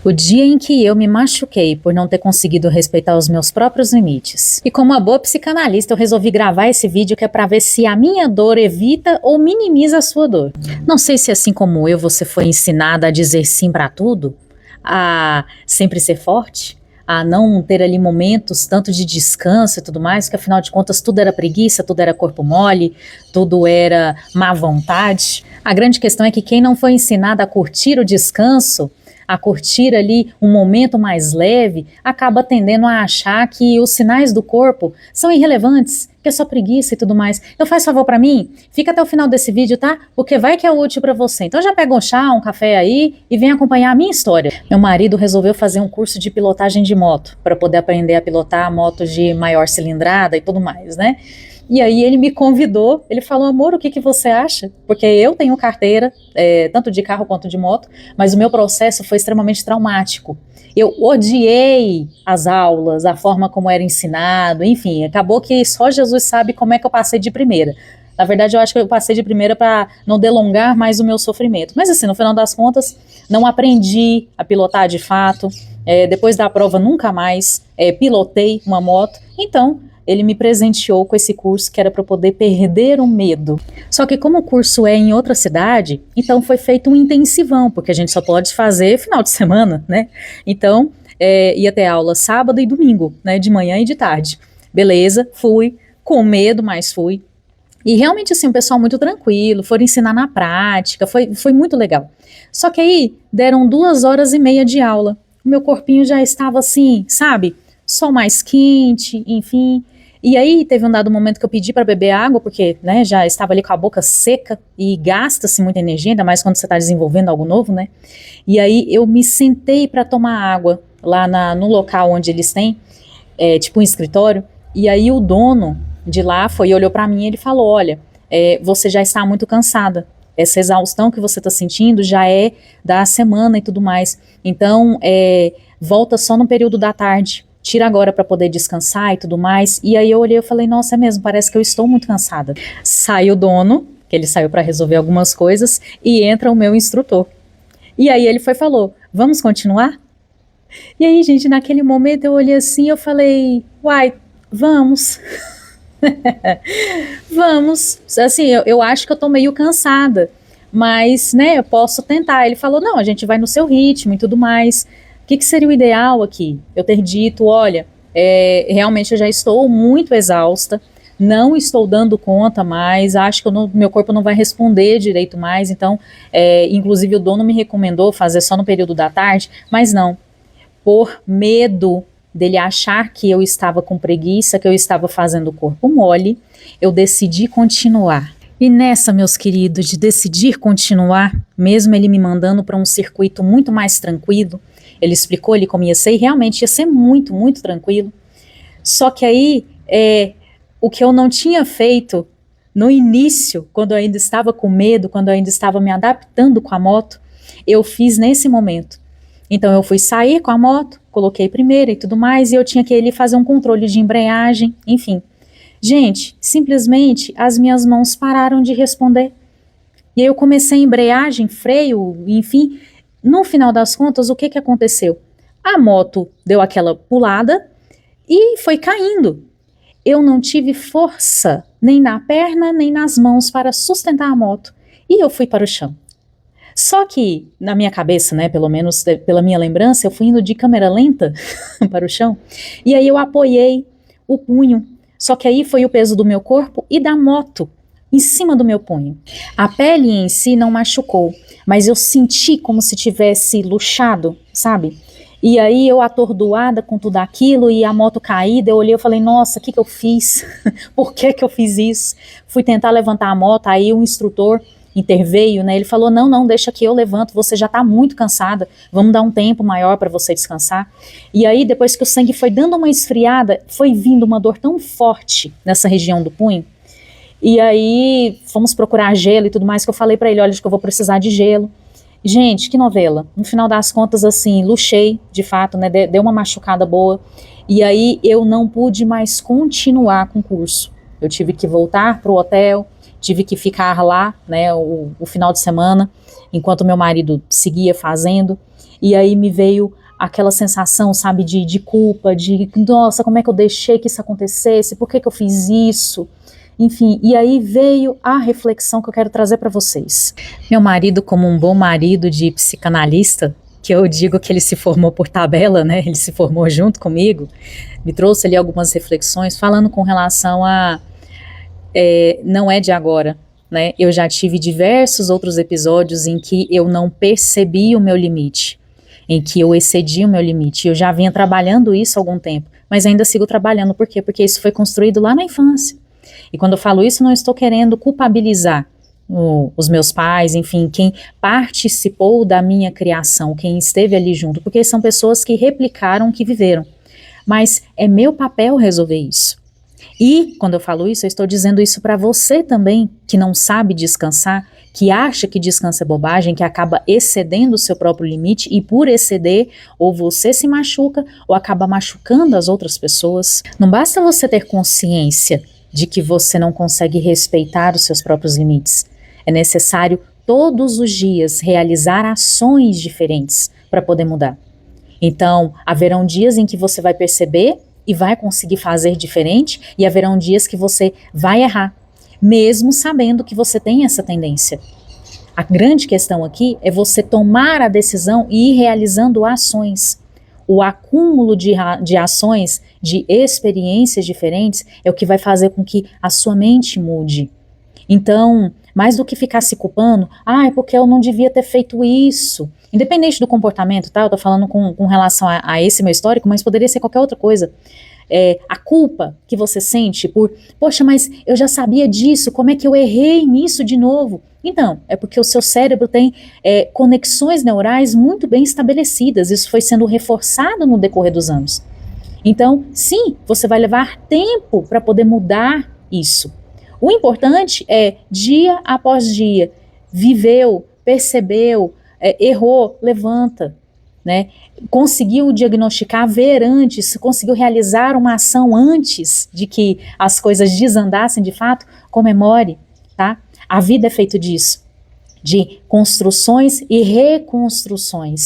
O dia em que eu me machuquei por não ter conseguido respeitar os meus próprios limites. E como uma boa psicanalista, eu resolvi gravar esse vídeo que é pra ver se a minha dor evita ou minimiza a sua dor. Não sei se assim como eu, você foi ensinada a dizer sim pra tudo, a sempre ser forte, a não ter ali momentos tanto de descanso e tudo mais, que afinal de contas tudo era preguiça, tudo era corpo mole, tudo era má vontade. A grande questão é que quem não foi ensinado a curtir o descanso, a curtir ali um momento mais leve, acaba tendendo a achar que os sinais do corpo são irrelevantes, que é só preguiça e tudo mais. Então faz favor pra mim, fica até o final desse vídeo, tá? Porque vai que é útil pra você. Então já pega um chá, um café aí e vem acompanhar a minha história. Meu marido resolveu fazer um curso de pilotagem de moto, para poder aprender a pilotar motos de maior cilindrada e tudo mais, né? E aí ele me convidou, ele falou, amor, o que que você acha? Porque eu tenho carteira, tanto de carro quanto de moto, mas o meu processo foi extremamente traumático. Eu odiei as aulas, a forma como era ensinado, enfim, acabou que só Jesus sabe como é que eu passei de primeira. Na verdade, eu acho que eu passei de primeira para não delongar mais o meu sofrimento. Mas assim, no final das contas, não aprendi a pilotar de fato. Depois da prova, nunca mais pilotei uma moto. Então, ele me presenteou com esse curso que era para eu poder perder o medo. Só que como o curso é em outra cidade, então foi feito um intensivão, porque a gente só pode fazer final de semana, né? Então, ia ter aula sábado e domingo, né? De manhã e de tarde. Beleza, fui, com medo, mas fui. E realmente, assim, o pessoal muito tranquilo, foram ensinar na prática, foi muito legal. Só que aí, deram 2 horas e meia de aula. O meu corpinho já estava assim, sabe? Sol mais quente, enfim. E aí teve um dado momento que eu pedi para beber água, porque né, já estava ali com a boca seca e gasta-se muita energia, ainda mais quando você está desenvolvendo algo novo, né? E aí eu me sentei para tomar água lá no local onde eles têm, tipo um escritório, e aí o dono de lá foi e olhou para mim e ele falou, olha, você já está muito cansada, essa exaustão que você está sentindo já é da semana e tudo mais, então volta só no período da tarde, tira agora para poder descansar e tudo mais. E aí eu olhei e falei, nossa, é mesmo, parece que eu estou muito cansada. Sai o dono, que ele saiu para resolver algumas coisas, e entra o meu instrutor. E aí ele falou, vamos continuar? E aí, gente, naquele momento eu olhei assim e eu falei, uai, vamos. Vamos. Assim, eu acho que eu tô meio cansada, mas, né, eu posso tentar. Ele falou, não, a gente vai no seu ritmo e tudo mais. O que seria o ideal aqui? Eu ter dito, olha, realmente eu já estou muito exausta, não estou dando conta mais, acho que meu corpo não vai responder direito mais, então, inclusive o dono me recomendou fazer só no período da tarde, mas não, por medo dele achar que eu estava com preguiça, que eu estava fazendo o corpo mole, eu decidi continuar. E nessa, meus queridos, de decidir continuar, mesmo ele me mandando para um circuito muito mais tranquilo, ele explicou ali como ia ser e realmente ia ser muito, muito tranquilo. Só que aí, o que eu não tinha feito no início, quando eu ainda estava com medo, quando eu ainda estava me adaptando com a moto, eu fiz nesse momento. Então eu fui sair com a moto, coloquei primeiro e tudo mais, e eu tinha que ir ali fazer um controle de embreagem, enfim. Gente, simplesmente as minhas mãos pararam de responder. E aí eu comecei a embreagem, freio, enfim. No final das contas, o que aconteceu? A moto deu aquela pulada e foi caindo. Eu não tive força, nem na perna, nem nas mãos para sustentar a moto. E eu fui para o chão. Só que, na minha cabeça, né, pelo menos pela minha lembrança, eu fui indo de câmera lenta para o chão. E aí eu apoiei o punho. Só que aí foi o peso do meu corpo e da moto em cima do meu punho. A pele em si não machucou, mas eu senti como se tivesse luxado, sabe? E aí eu atordoada com tudo aquilo e a moto caída, eu olhei e falei, nossa, o que eu fiz? Por que eu fiz isso? Fui tentar levantar a moto, aí o instrutor interveio, né? Ele falou, não, deixa que eu levanto, você já tá muito cansada, vamos dar um tempo maior para você descansar. E aí depois que o sangue foi dando uma esfriada, foi vindo uma dor tão forte nessa região do punho. E aí fomos procurar gelo e tudo mais, que eu falei pra ele, olha, acho que eu vou precisar de gelo. Gente, que novela. No final das contas, assim, luxei, de fato, né, deu uma machucada boa. E aí eu não pude mais continuar com o curso. Eu tive que voltar pro hotel tive que ficar lá, né, o final de semana, enquanto meu marido seguia fazendo, e aí me veio aquela sensação, sabe, de culpa, de, nossa, como é que eu deixei que isso acontecesse, por que que eu fiz isso? Enfim, e aí veio a reflexão que eu quero trazer para vocês. Meu marido, como um bom marido de psicanalista, que eu digo que ele se formou por tabela, né, ele se formou junto comigo, me trouxe ali algumas reflexões, falando com relação a, não é de agora, né, eu já tive diversos outros episódios em que eu não percebi o meu limite, em que eu excedi o meu limite. Eu já vinha trabalhando isso há algum tempo, mas ainda sigo trabalhando. Por quê? Porque isso foi construído lá na infância. E quando eu falo isso, não estou querendo culpabilizar os meus pais, enfim, quem participou da minha criação, quem esteve ali junto, porque são pessoas que replicaram o que viveram. Mas é meu papel resolver isso. E, quando eu falo isso, eu estou dizendo isso para você também, que não sabe descansar, que acha que descanso é bobagem, que acaba excedendo o seu próprio limite, e por exceder, ou você se machuca, ou acaba machucando as outras pessoas. Não basta você ter consciência de que você não consegue respeitar os seus próprios limites. É necessário, todos os dias, realizar ações diferentes para poder mudar. Então, haverão dias em que você vai perceber e vai conseguir fazer diferente, e haverão dias que você vai errar, mesmo sabendo que você tem essa tendência. A grande questão aqui é você tomar a decisão e ir realizando ações. O acúmulo de ações, de experiências diferentes, é o que vai fazer com que a sua mente mude. Então, mais do que ficar se culpando, é porque eu não devia ter feito isso. Independente do comportamento, tá? Eu tô falando com relação a esse meu histórico, mas poderia ser qualquer outra coisa. A culpa que você sente por, poxa, mas eu já sabia disso, como é que eu errei nisso de novo? Então, é porque o seu cérebro tem conexões neurais muito bem estabelecidas, isso foi sendo reforçado no decorrer dos anos. Então, sim, você vai levar tempo para poder mudar isso. O importante é, dia após dia, viveu, percebeu, errou, levanta, né? Conseguiu diagnosticar, ver antes, conseguiu realizar uma ação antes de que as coisas desandassem de fato, comemore, tá? A vida é feita disso, de construções e reconstruções.